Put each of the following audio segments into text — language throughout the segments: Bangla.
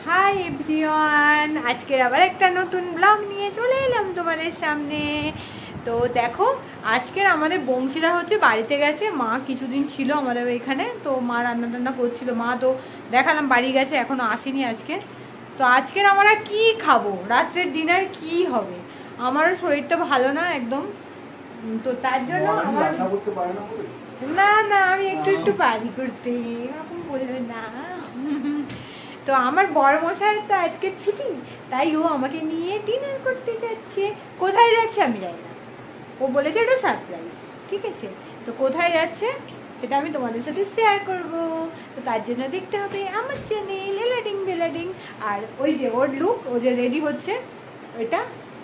হাই এভরিওয়ান, আজকের আবার একটা নতুন ব্লগ নিয়ে চলে এলাম তোমাদের সামনে। তো দেখো, আজকের আমাদের বংশীরা হচ্ছে বাড়িতে গেছে। মা কিছুদিন ছিল আমাদের এখানে, তো মা রান্না টান্না করছিল। মা তো দেখালাম বাড়ি গেছে, এখনো আসেনি আজকে। তো আজকের আমরা কি খাবো, রাত্রের ডিনার কি হবে, আমারও শরীরটা ভালো না একদম। তো তার জন্য না না আমি একটু পারি করতে, এরকম বলবে না। তো আমার বড় মশাই তো আজকে ছুটি, তাই ও আমাকে নিয়ে ডিনার করতে যাচ্ছে। কোথায় যাচ্ছে আমি জানি না, ও বলেছে এটা সারপ্রাইজ, ঠিক আছে? তো কোথায় যাচ্ছে সেটা আমি তোমাদের সাথে শেয়ার করব। তো তার জন্য দেখতে হবে আমার চ্যানেল এলাডিং বেলাডিং। আর ওই যে ওর লুক, ও যে রেডি হচ্ছে ওইটা,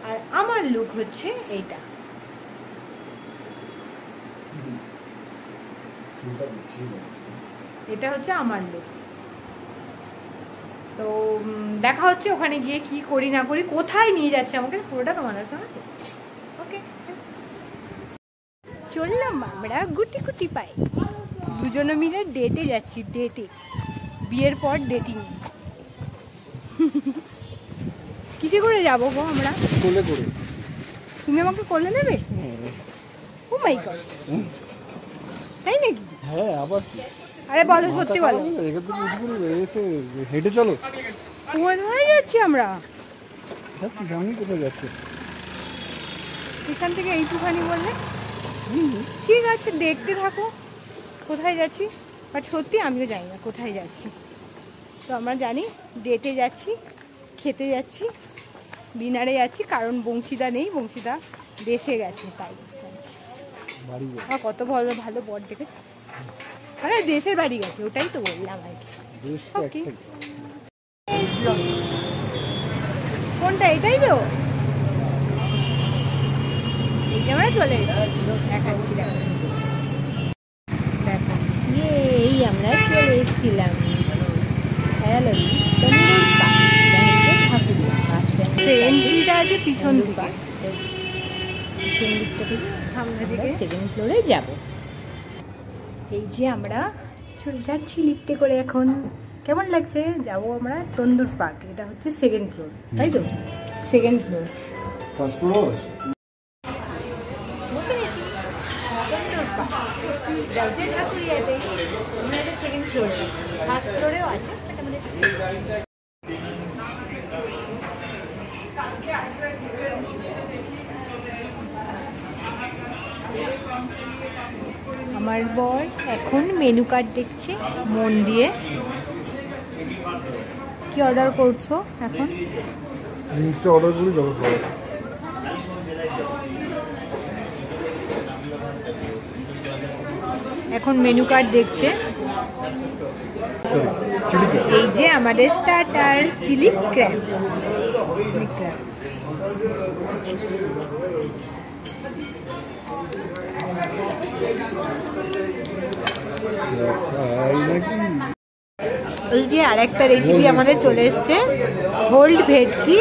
আর আমার লুক হচ্ছে এইটা। এটা হচ্ছে আমার লুক। তো দেখা হচ্ছে ওখানে গিয়ে কি করি না করি, কোথায় নিয়ে যাচ্ছে আমাকে পুরোটা তোমাদের সঙ্গে। ওকে, চললাম আমরা গুটি গুটি পাই, দুজনে মিলে ডেটে যাচ্ছি। ডেটে, বিয়ের পর ডেটিং। কিসে করে যাবো গো আমরা? কোলে করে। তুমি আমাকে কোলে নেবে? ও মাই গড, তাই নাকি? হ্যাঁ, আবার আরে বলো, সত্যি বলো। হেঁটে চলো। কোথায় যাচ্ছি আমরা? যাচ্ছি সামনে। কোথায় যাচ্ছে? এখান থেকে এইটুখানি বললে ঠিক আছে, দেখতে থাকো কোথায় যাচ্ছি। বাট সত্যি আমিও জানি না কোথায় যাচ্ছি। তো আমরা জানি ডেটে যাচ্ছি, খেতে যাচ্ছি, ডিনারে যাচ্ছি। কারণ বংশীদা নেই, বংশীদা দেশে গেছে, তাই। কত ভালো ভালো বর দেখেছে, মানে দেশের বাড়ি গেছে, ওটাই তো বললাম আর কি। কোনটা? এটাই তো, এই যে আমরা চলে এসেছি, দেখাচ্ছি। দেখো, এই আমরা চলে এসেছিলাম এন্ট্রিটা আছে পিছন দিকে, পিছন দিকটা থেকে সামনে দিকে সেকেন্ড ফ্লোরে যাব। এই যে আমরা চলে যাচ্ছি লিফটে করে। এখন কেমন লাগছে? যাবো আমরা তন্দুর পার্ক। এটা হচ্ছে সেকেন্ড ফ্লোর, তাই তো? Second floor, first floor. বসে গেছি তন্দুর পার্ক, যাচ্ছে ঠাকুরিয়াতে। আমরা এটা সেকেন্ড ফ্লোরে এসেছি, ফার্স্ট ফ্লোরেও আছে, বাট আমাদের আমার বর এখন মেনু কার্ড দেখছে মন দিয়ে। কি অর্ডার করছো এখন? জিনিসটা অর্ডার করি যাবো। এখন মেনু কার্ড দেখছে। এই যে আমাদের স্টার্টার চিলি ক্র্যাব। ওই যে আরেকটা রেসিপি আমাদের চলে এসছে, হোল্ড ভেটকি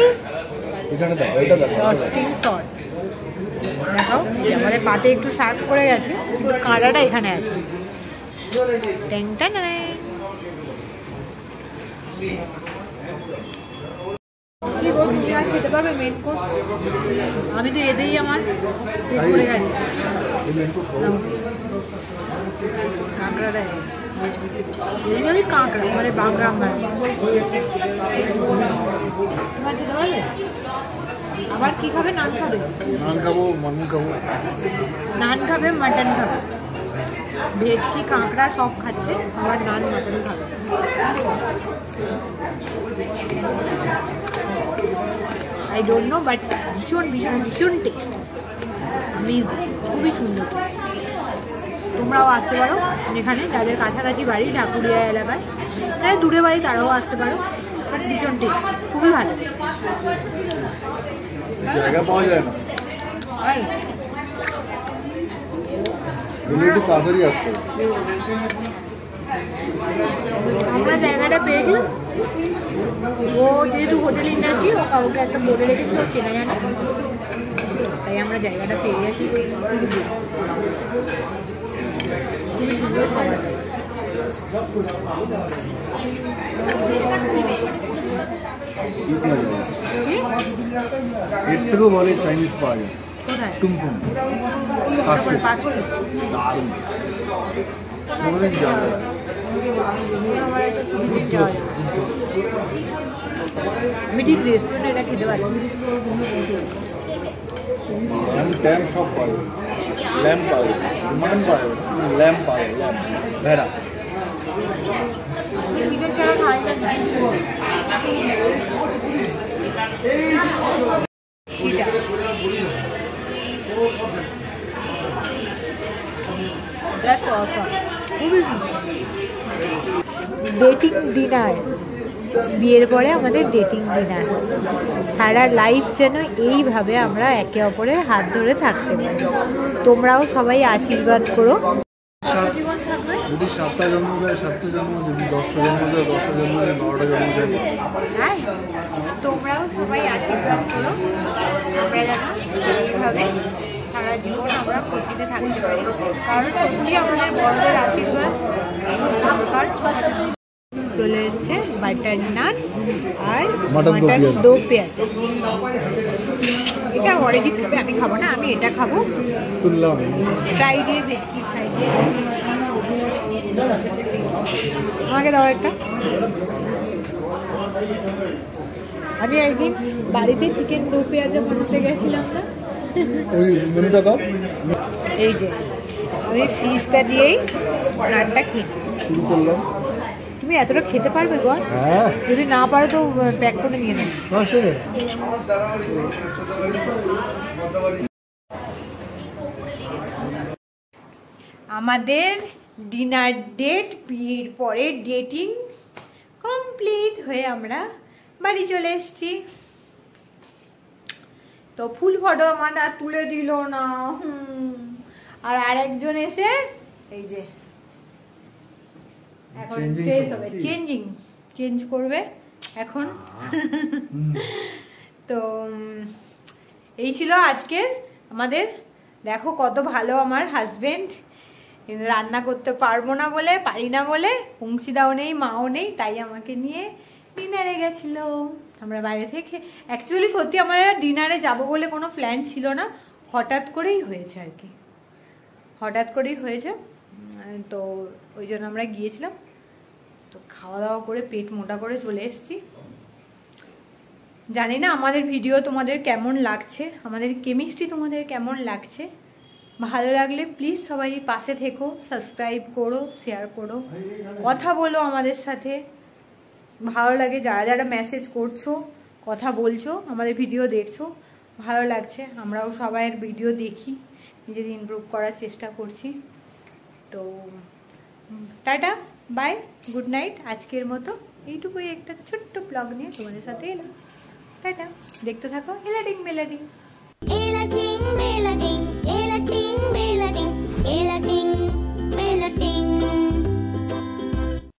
রস্টিং সল্ট। দেখাও, আমাদের পাতে একটু সার্ভ করে গেছে, কিন্তু কাঁটাটা এখানে আছে। ট্যাংটা নাই। কি গো, তুমি আর খেতে পারবে মেন কোর্স? আমি তো এতেই আমার পেট ভরে গেছে। কাঁকড়াটাই আমি কাঁকড়া মানে বাংলা আমার তোমার খেতে পারলে? আবার কি খাবে? নান খাবে? নান খাবো, মাটন খাবো। নান খাবে, মাটন খাবে, ভেটকি কাঁকড়া সব খাচ্ছে, আবার নান মাটন খাবে। আই ডোন্ট নো, বাট ভীষণ ভীষণ ভীষণ টেস্ট, খুবই সুন্দর। তোমরাও আসতে পারো এখানে, যাদের কাছাকাছি বাড়ি ঠাকুরিয়া এলাকায়, যারা দূরে বাড়ি তারাও আসতে পারো। বাট ভীষণ টেস্ট, খুবই ভালো। জায়গা পাওয়া যায় না, একটু তাড়াতাড়ি আসতে হবে। আমরা জায়গাটা পেয়েছি, ও যেহেতু হোটেল ইন্ডাস্ট্রি, ও কাউকে একটা বোর্ডে রেখেছিল, চেনা জানা, তাই আমরা জায়গাটা পেয়ে গেছি। খুবই সুন্দর খাবার। এর থেকেও ভালো চাইনিজ পাওয়া যায় কোথায়? টুমটুম তারপরে পাঁচশো। দারুণ কোনোদিন যাবে আমার একটা ছুটির দিন যাওয়া যাবে। আমি ঠিক রেস্টুরেন্টে এটা খেতে পারছি। আমি ল্যাম্প সব পাই ল্যাম্প পাই মটন পাই ল্যাম্প পাই ল্যাম্প ভেড়া চিকেন ছাড়া খাই না। এটা জাস্ট অসম, খুবই ডেটিং ডিনার। বিয়ের পরে আমাদের ডেটিং ডিনার, সারা লাইফ যেন এইভাবে আমরা একে অপরের হাত ধরে থাকতে পারি। তোমরাও সবাই আশীর্বাদ করো। জীবন থাকবে। যদি 7টা জন্ম দেয় 7টা জন্ম, যদি 10টা জন্ম দেয় 10টা জন্ম দেয়, 12টা জন্ম দেয়। হ্যাঁ, তোমরাও সবাই আশীর্বাদ করো আমরা যেন এইভাবে সারা জীবন আমরা খুশিতে থাকতে পারি, কারণ সত্যি আমাদের বড়দের আশীর্বাদ দরকার। চলে এসছে বাটার নান আর মটন দো পেঁয়াজ। এটা অলরেডি খাবে, আমি খাবো না, আমি এটা খাবো। তুললাম সাইডে ভেটকি, সাইডে আমাকে দাও একটা। আমি একদিন বাড়িতে চিকেন দো পেঁয়াজে বানাতে গেছিলাম না, ওই মেনুটা দাও। এই যে আমি ফিশটা দিয়েই নানটা খেয়ে। শুরু করলাম। তুমি এতটা খেতে পারবে গো? হ্যাঁ যদি না পারো তো প্যাক করে নিয়ে নাও। আমাদের ডিনার ডেট, বিয়ের পরে ডেটিং কমপ্লিট হয়ে আমরা বাড়ি চলে এসেছি। তো ফুল ফটো আমার আর তুলে দিল না। আর আরেকজন এসে এই যে এখন ফ্রেশ হবে, চেঞ্জ করবে এখন। তো এই ছিল আজকের আমাদের। দেখো কত ভালো আমার হাজবেন্ড, রান্না করতে পারবো না বলে, পারি না বলে, অংশীদাও নেই, মাও নেই, তাই আমাকে নিয়ে ডিনারে গেছিল। আমরা বাইরে থেকে অ্যাকচুয়ালি সত্যি আমার ডিনারে যাব বলে কোনো প্ল্যান ছিল না, হঠাৎ করেই হয়েছে আর কি, হঠাৎ করেই হয়েছে। তো ওই জন্য আমরা গিয়েছিলাম। তো খাওয়া দাওয়া করে পেট মোটা করে চলে এসেছি। জানি না আমাদের ভিডিও তোমাদের কেমন লাগছে, আমাদের কেমিস্ট্রি তোমাদের কেমন লাগছে। ভালো লাগলে প্লিজ সবাই পাশে থেকো, সাবস্ক্রাইব করো, শেয়ার করো, কথা বলো আমাদের সাথে। ভালো লাগে যারা যারা মেসেজ করছো, কথা বলছো, আমাদের ভিডিও দেখছো, ভালো লাগছে। আমরাও সবাইয়ের ভিডিও দেখি, নিজেদের ইমপ্রুভ করার চেষ্টা করছি। তো টাটা, বাই, গুড নাইট। আজকের মতো এইটুকুই একটা ছোট্ট ব্লগ নিয়ে তোমাদের সাথে এলাম। টাটা, দেখতে থাকো হেলাডিং মেলাডিং।